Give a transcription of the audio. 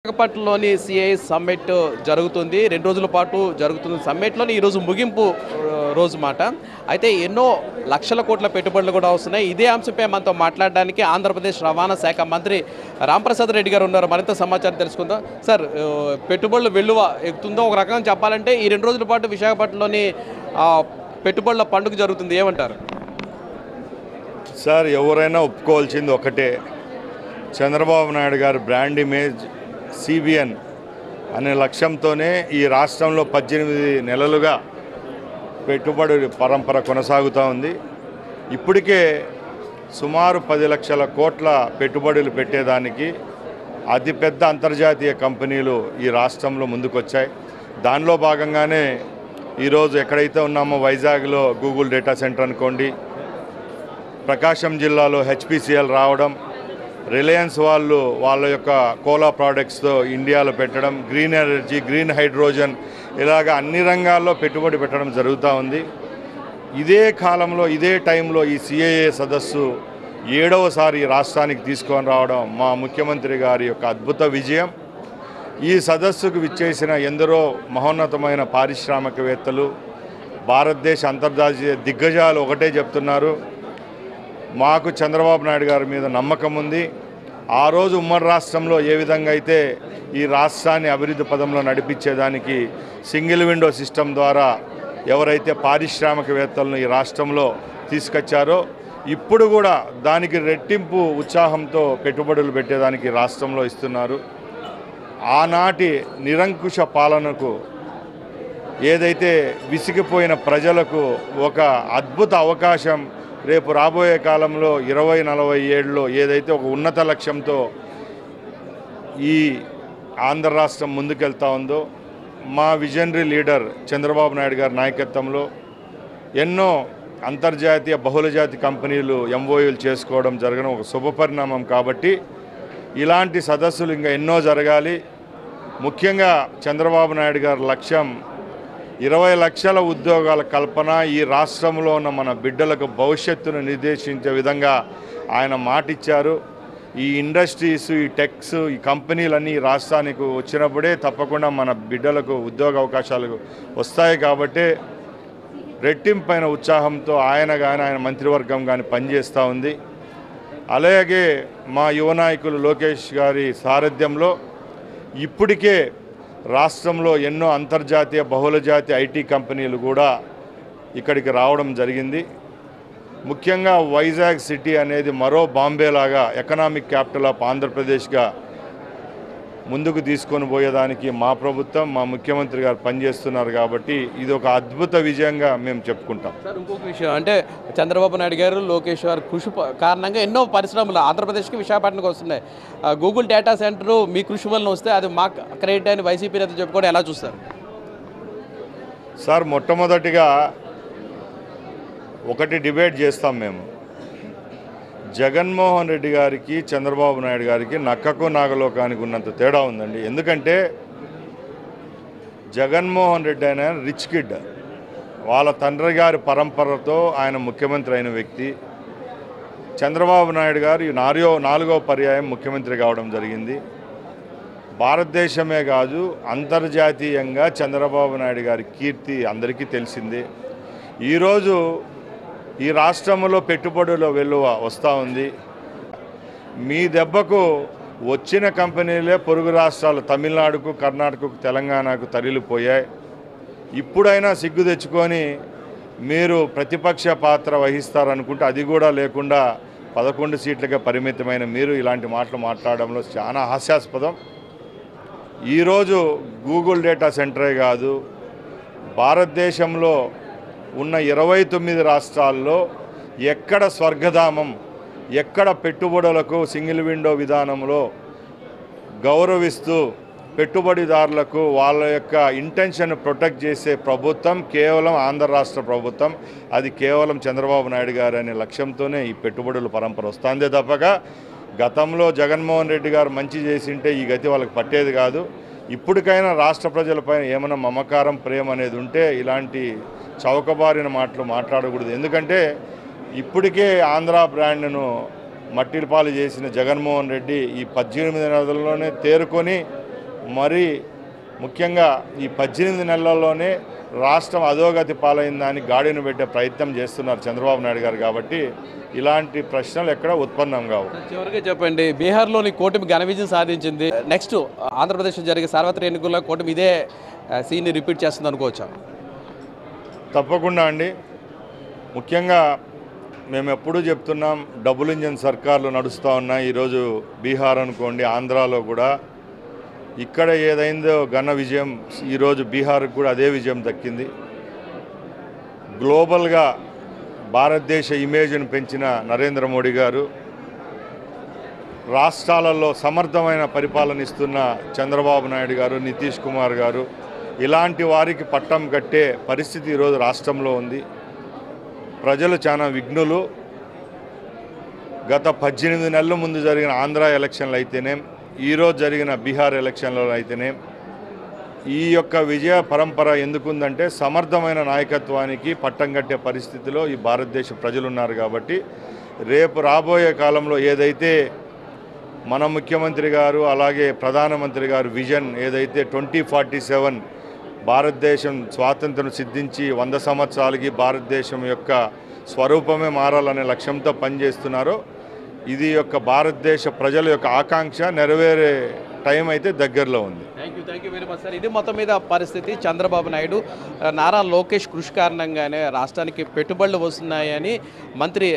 విశాఖపట్నంలోని CI summit జరుగుతుంది. 2 రోజుల పాటు జరుగుతున్న సమ్మిట్‌లోని ఈరోజు ముగింపు రోజు మాట. అయితే ఎన్నో లక్షల కోట్ల పెట్టుబడులు కూడా వస్తున్నాయి. ఇదే అంశంపై మనతో మాట్లాడడానికి ఆంధ్రప్రదేశ్ రవాణా శాఖ మంత్రి రాంప్రసాద్ రెడ్డి గారు ఉన్నారు. మరింత సమాచారం తెలుసుకుందాం. సార్, పెట్టుబడులు వెల్లువ ఎక్కుతుందో ఒక రకంగా చెప్పాలంటే ఈ 2 రోజుల పాటు విశాఖపట్నంలోని పెట్టుబడుల పండుగ జరుగుతుంది. ఏమంటారు? సార్, ఎవరైనా ఒప్పుకోవాల్సింది ఒకటే, చంద్రబాబు నాయుడు గారు బ్రాండ్ ఇమేజ్ సిబిఎన్ అనే లక్ష్యంతోనే ఈ రాష్ట్రంలో 18 నెలలుగా పెట్టుబడి పరంపర కొనసాగుతూ ఉంది. ఇప్పటికే సుమారు 10 లక్షల కోట్ల పెట్టుబడులు పెట్టేదానికి అతిపెద్ద అంతర్జాతీయ కంపెనీలు ఈ రాష్ట్రంలో ముందుకొచ్చాయి. దానిలో భాగంగానే ఈరోజు ఎక్కడైతే ఉన్నామో వైజాగ్లో గూగుల్ డేటా సెంటర్ అనుకోండి, ప్రకాశం జిల్లాలో హెచ్పిసిఎల్ రావడం, రిలయన్స్ వాళ్ళు వాళ్ళ యొక్క కోలా ప్రోడక్ట్స్తో ఇండియాలో పెట్టడం, గ్రీన్ ఎనర్జీ, గ్రీన్ హైడ్రోజన్, ఇలాగ అన్ని రంగాల్లో పెట్టుబడి పెట్టడం జరుగుతూ ఉంది. ఇదే కాలంలో ఇదే టైంలో ఈ సిఐఏ సదస్సు 7వసారి రాష్ట్రానికి తీసుకొని రావడం మా ముఖ్యమంత్రి గారి యొక్క అద్భుత విజయం. ఈ సదస్సుకు విచ్చేసిన ఎందరో మహోన్నతమైన పారిశ్రామికవేత్తలు, భారతదేశ అంతర్జాతీయ దిగ్గజాలు ఒకటే చెప్తున్నారు, మాకు చంద్రబాబు నాయుడు గారి మీద నమ్మకం ఉంది. ఆ రోజు ఉమ్మడి రాష్ట్రంలో ఏ విధంగా అయితే ఈ రాష్ట్రాన్ని అభివృద్ధి పదంలో నడిపించేదానికి సింగిల్ విండో సిస్టమ్ ద్వారా ఎవరైతే పారిశ్రామికవేత్తలను ఈ రాష్ట్రంలో తీసుకొచ్చారో, ఇప్పుడు కూడా దానికి రెట్టింపు ఉత్సాహంతో పెట్టుబడులు పెట్టేదానికి రాష్ట్రంలో ఇస్తున్నారు. ఆనాటి నిరంకుశ పాలనకు, ఏదైతే విసిగిపోయిన ప్రజలకు ఒక అద్భుత అవకాశం రేపు రాబోయే కాలంలో 2047లో ఏదైతే ఒక ఉన్నత లక్ష్యంతో ఈ ఆంధ్ర రాష్ట్రం ముందుకెళ్తా ఉందో, మా విజనరీ లీడర్ చంద్రబాబు నాయుడు గారి నాయకత్వంలో ఎన్నో అంతర్జాతీయ బహుళజాతి కంపెనీలు ఎంఓయూలు చేసుకోవడం జరగడం ఒక శుభపరిణామం. కాబట్టి ఇలాంటి సదస్సులు ఇంకా ఎన్నో జరగాలి. ముఖ్యంగా చంద్రబాబు నాయుడు గారి లక్ష్యం 20 లక్షల ఉద్యోగాల కల్పన, ఈ రాష్ట్రంలో ఉన్న మన బిడ్డలకు భవిష్యత్తును నిర్దేశించే విధంగా ఆయన మాటిచ్చారు. ఈ ఇండస్ట్రీస్, ఈ టెక్స్, ఈ కంపెనీలన్నీ ఈ రాష్ట్రానికి వచ్చినప్పుడే తప్పకుండా మన బిడ్డలకు ఉద్యోగ అవకాశాలు వస్తాయి. కాబట్టి రెట్టింపైన ఉత్సాహంతో ఆయన మంత్రివర్గం కానీ పనిచేస్తూ ఉంది. అలాగే మా యువ నాయకులు లోకేష్ గారి సారథ్యంలో ఇప్పటికే రాష్ట్రంలో ఎన్నో అంతర్జాతీయ బహుళజాతి ఐటీ కంపెనీలు కూడా ఇక్కడికి రావడం జరిగింది. ముఖ్యంగా వైజాగ్ సిటీ అనేది మరో బాంబే లాగా ఎకనామిక్ క్యాపిటల్ ఆఫ్ ఆంధ్రప్రదేశ్గా ముందుకు తీసుకొని పోయేదానికి మా ప్రభుత్వం, మా ముఖ్యమంత్రి గారు పనిచేస్తున్నారు. కాబట్టి ఇది ఒక అద్భుత విజయంగా మేము చెప్పుకుంటాం. సార్, ఇంకొక విషయం అంటే చంద్రబాబు నాయుడు గారు, లోకేష్ గారు కృషి కారణంగా ఎన్నో పరిశ్రమలు ఆంధ్రప్రదేశ్కి, విశాఖపట్నంకి వస్తున్నాయి. గూగుల్ డేటా సెంటర్ మీ కృషి వలన వస్తే అది మా క్రెడిట్ అని వైసీపీ నేతలు చెప్పుకోవడం ఎలా చూస్తారు? సార్, మొట్టమొదటిగా ఒకటి డిబేట్ చేస్తాం మేము. జగన్మోహన్ రెడ్డి గారికి, చంద్రబాబు నాయుడు గారికి నక్కకు నాగలోకానికి ఉన్నంత తేడా ఉందండి. ఎందుకంటే జగన్మోహన్ రెడ్డి ఆయన రిచ్ కిడ్, వాళ్ళ తండ్రి గారి పరంపరతో ఆయన ముఖ్యమంత్రి అయిన వ్యక్తి. చంద్రబాబు నాయుడు గారు 4వ పర్యాయం ముఖ్యమంత్రి కావడం జరిగింది. భారతదేశమే కాదు, అంతర్జాతీయంగా చంద్రబాబు నాయుడు గారి కీర్తి అందరికీ తెలిసిందే. ఈరోజు ఈ రాష్ట్రంలో పెట్టుబడుల వెలువ వస్తూ ఉంది. మీ దెబ్బకు వచ్చిన కంపెనీలే పొరుగు రాష్ట్రాలు తమిళనాడుకు, కర్ణాటకకు, తెలంగాణకు తరలిపోయాయి. ఇప్పుడైనా సిగ్గు తెచ్చుకొని మీరు ప్రతిపక్ష పాత్ర వహిస్తారనుకుంటే అది కూడా లేకుండా 11 సీట్లకే పరిమితమైన మీరు ఇలాంటి మాటలు మాట్లాడడంలో చాలా హాస్యాస్పదం. ఈరోజు గూగుల్ డేటా సెంటరే కాదు, భారతదేశంలో ఉన్న 29 రాష్ట్రాల్లో ఎక్కడ స్వర్గధామం, ఎక్కడ పెట్టుబడులకు సింగిల్ విండో విధానంలో గౌరవిస్తూ పెట్టుబడిదారులకు వాళ్ళ యొక్క ఇంటెన్షన్ ప్రొటెక్ట్ చేసే ప్రభుత్వం కేవలం ఆంధ్ర రాష్ట్ర ప్రభుత్వం. అది కేవలం చంద్రబాబు నాయుడు గారు అనే లక్ష్యంతోనే ఈ పెట్టుబడుల పరంపర వస్తుందే తప్పక గతంలో జగన్మోహన్ రెడ్డి గారు మంచి చేసింటే ఈ గతి వాళ్ళకి పట్టేది కాదు. ఇప్పటికైనా రాష్ట్ర ప్రజలపైన ఏమైనా మమకారం, ప్రేమ అనేది ఉంటే ఇలాంటి చౌకబారిన మాటలు మాట్లాడకూడదు. ఎందుకంటే ఇప్పటికే ఆంధ్ర బ్రాండ్ను మట్టిపాలు చేసిన జగన్మోహన్ రెడ్డి ఈ 18 నెలల్లోనే తేరుకొని మరి ముఖ్యంగా ఈ 18 నెలల్లోనే రాష్ట్రం అధోగతి పాలైందని గాడిని పెట్టే ప్రయత్నం చేస్తున్నారు చంద్రబాబు నాయుడు గారు. కాబట్టి ఇలాంటి ప్రశ్నలు ఎక్కడ ఉత్పన్నం కావు. చివరిగా చెప్పండి, బీహార్లోని కూటమి ఘన విజయం సాధించింది. నెక్స్ట్ ఆంధ్రప్రదేశ్లో జరిగే సార్వత్రిక ఎన్నికల్లో కూటమి ఇదే సీన్ని రిపీట్ చేస్తుంది అనుకోవచ్చా? తప్పకుండా అండి. ముఖ్యంగా మేము ఎప్పుడూ చెప్తున్నాం, డబుల్ ఇంజన్ సర్కార్లు నడుస్తూ ఉన్నాయి. ఈరోజు బీహార్ అనుకోండి, ఆంధ్రాలో కూడా ఇక్కడ ఏదైందో ఘన విజయం ఈరోజు బీహార్కి కూడా అదే విజయం దక్కింది. గ్లోబల్గా భారతదేశ ఇమేజ్ను పెంచిన నరేంద్ర మోడీ గారు, రాష్ట్రాలలో సమర్థమైన పరిపాలన ఇస్తున్న చంద్రబాబు నాయుడు గారు, నితీష్ కుమార్ గారు, ఇలాంటి వారికి పట్టం కట్టే పరిస్థితి ఈరోజు రాష్ట్రంలో ఉంది. ప్రజలు చాలా విఘ్నులు. గత 18 నెలల ముందు జరిగిన ఆంధ్ర ఎలక్షన్లు అయితేనేం, ఈరోజు జరిగిన బీహార్ ఎలక్షన్లలో అయితేనేం, ఈ యొక్క విజయ పరంపర ఎందుకుందంటే సమర్థమైన నాయకత్వానికి పట్టం కట్టే పరిస్థితిలో ఈ భారతదేశ ప్రజలు ఉన్నారు. కాబట్టి రేపు రాబోయే కాలంలో ఏదైతే మన ముఖ్యమంత్రి గారు అలాగే ప్రధానమంత్రి గారు విజన్ ఏదైతే 2047 భారతదేశం స్వాతంత్రం సిద్ధించి 100 సంవత్సరాలకి భారతదేశం యొక్క స్వరూపమే మారాలనే లక్ష్యంతో పనిచేస్తున్నారో, ఇది యొక్క భారతదేశ ప్రజల యొక్క ఆకాంక్ష నెరవేరే టైం అయితే దగ్గరలో ఉంది. Thank you very much sir. ఇది మొత్తం మీద పరిస్థితి. చంద్రబాబు నాయుడు, నారా లోకేష్ కృషి కారణంగానే రాష్ట్రానికి పెట్టుబడులు వస్తున్నాయని మంత్రి